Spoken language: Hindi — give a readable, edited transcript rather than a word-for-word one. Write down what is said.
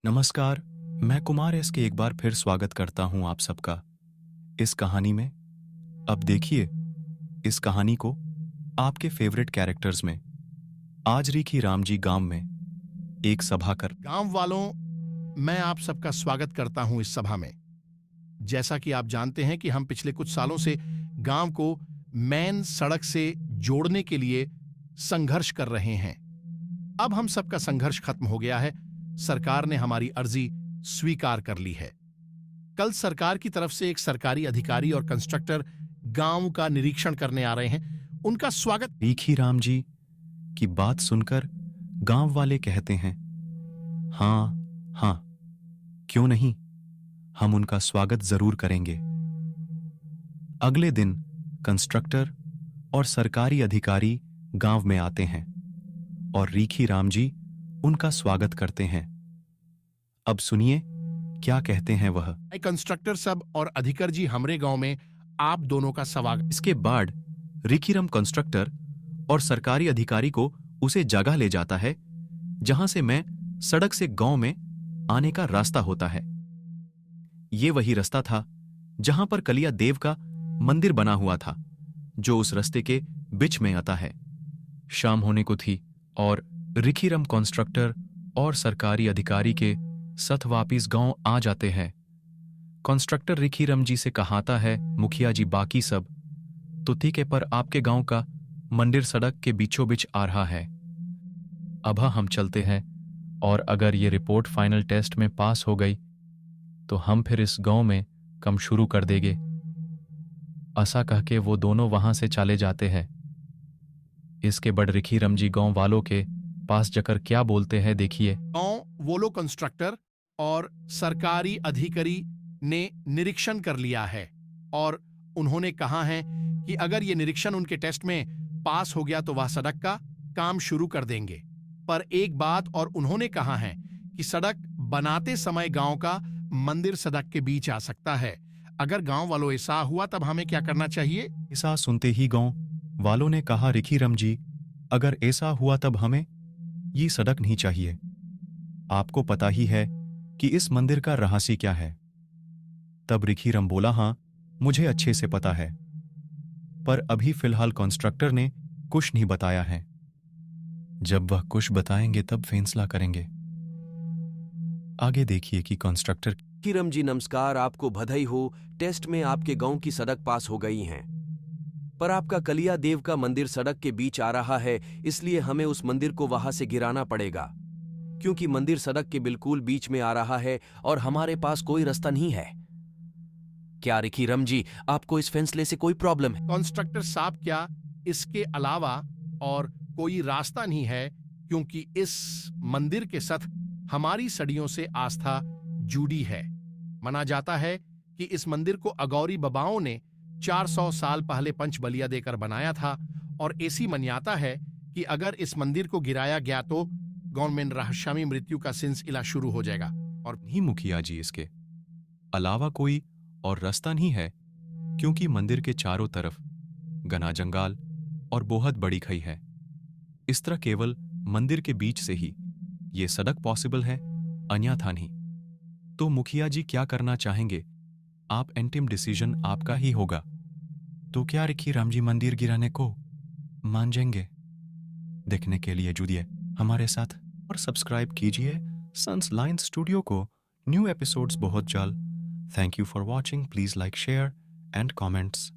नमस्कार, मैं कुमार एस के एक बार फिर स्वागत करता हूं आप सबका इस कहानी में। अब देखिए इस कहानी को आपके फेवरेट कैरेक्टर्स में। आज रिखी राम जी गांव में एक सभा कर। गांव वालों, मैं आप सबका स्वागत करता हूं इस सभा में। जैसा कि आप जानते हैं कि हम पिछले कुछ सालों से गांव को मेन सड़क से जोड़ने के लिए संघर्ष कर रहे हैं। अब हम सबका संघर्ष खत्म हो गया है। सरकार ने हमारी अर्जी स्वीकार कर ली है। कल सरकार की तरफ से एक सरकारी अधिकारी और कंस्ट्रक्टर गांव का निरीक्षण करने आ रहे हैं। उनका स्वागत। रिखी राम जी की बात सुनकर गांव वाले कहते हैं, हाँ हाँ, क्यों नहीं, हम उनका स्वागत जरूर करेंगे। अगले दिन कंस्ट्रक्टर और सरकारी अधिकारी गांव में आते हैं और रिखी राम जी उनका स्वागत करते हैं। अब सुनिए क्या कहते हैं वह। कंस्ट्रक्टर सब और अधिकारी जी, हमरे गांव में आप दोनों का स्वागत। इसके बाद रिखीराम कंस्ट्रक्टर और सरकारी अधिकारी को उसे जगह ले जाता है जहां से मैं सड़क से गांव में आने का रास्ता होता है। ये वही रास्ता था जहां पर कलिया देव का मंदिर बना हुआ था, जो उस रास्ते के बीच में आता है। शाम होने को थी और रिखीराम कंस्ट्रक्टर और सरकारी अधिकारी के साथ वापिस गांव आ जाते हैं। कंस्ट्रक्टर रिखीराम जी से कहाता है, मुखिया जी बाकी सब तो ठीक है, पर आपके गांव का मंदिर सड़क के बीचों बीच आ रहा है। अब हम चलते हैं और अगर ये रिपोर्ट फाइनल टेस्ट में पास हो गई तो हम फिर इस गांव में काम शुरू कर देंगे। ऐसा कह के वो दोनों वहां से चले जाते हैं। इसके बाद रिखीराम जी गांव वालों के पास जाकर क्या बोलते हैं, देखिए। वो लोग कंस्ट्रक्टर और सरकारी अधिकारी ने निरीक्षण कर लिया है और उन्होंने कहा है कि अगर ये निरीक्षण उनके टेस्ट में पास हो गया तो वह सड़क का काम शुरू कर देंगे। पर एक बात और उन्होंने कहा है कि सड़क बनाते समय गांव का मंदिर सड़क के बीच आ सकता है। अगर गांव वालों ऐसा हुआ तब हमें क्या करना चाहिए? ऐसा सुनते ही गांव वालों ने कहा, रिखीराम जी, अगर ऐसा हुआ तब हमें ये सड़क नहीं चाहिए। आपको पता ही है कि इस मंदिर का रहस्य क्या है। तब रिखीराम बोला, हाँ मुझे अच्छे से पता है, पर अभी फिलहाल कंस्ट्रक्टर ने कुछ नहीं बताया है। जब वह कुछ बताएंगे तब फैसला करेंगे। आगे देखिए कि कंस्ट्रक्टर। रिखीराम जी नमस्कार, आपको बधाई हो। टेस्ट में आपके गांव की सड़क पास हो गई है, पर आपका कलिया देव का मंदिर सड़क के बीच आ रहा है, इसलिए हमें उस मंदिर को वहां से गिराना पड़ेगा, क्योंकि मंदिर सड़क के बिल्कुल बीच में आ रहा है और हमारे पास कोई रास्ता नहीं है। क्या रिखीराम जी, आपको इस फैसले से कोई प्रॉब्लम है? कंस्ट्रक्टर साहब, क्या इसके अलावा और कोई रास्ता नहीं है? क्योंकि इस मंदिर के साथ हमारी सदियों से आस्था जुड़ी है। माना जाता है कि इस मंदिर को अगौरी बाबाओं ने 400 साल पहले पंच बलिया देकर बनाया था और ऐसी मान्यता है कि अगर इस मंदिर को गिराया गया तो गवर्नमेंट रहस्यमयी मृत्यु का सिलसिला शुरू हो जाएगा। और नहीं मुखिया जी, इसके अलावा कोई और रास्ता नहीं है, क्योंकि मंदिर के चारों तरफ घना जंगल और बहुत बड़ी खाई है। इस तरह केवल मंदिर के बीच से ही ये सड़क पॉसिबल है, अन्यथा नहीं। तो मुखिया जी क्या करना चाहेंगे? आप अंतिम डिसीजन आपका ही होगा। तो क्या रिखीराम जी मंदिर गिराने को मान जाएंगे? देखने के लिए जुड़िए हमारे साथ और सब्सक्राइब कीजिए सनलाइन स्टूडियो को। न्यू एपिसोड्स बहुत जल्द। Thank you for watching. Please like, share and comments.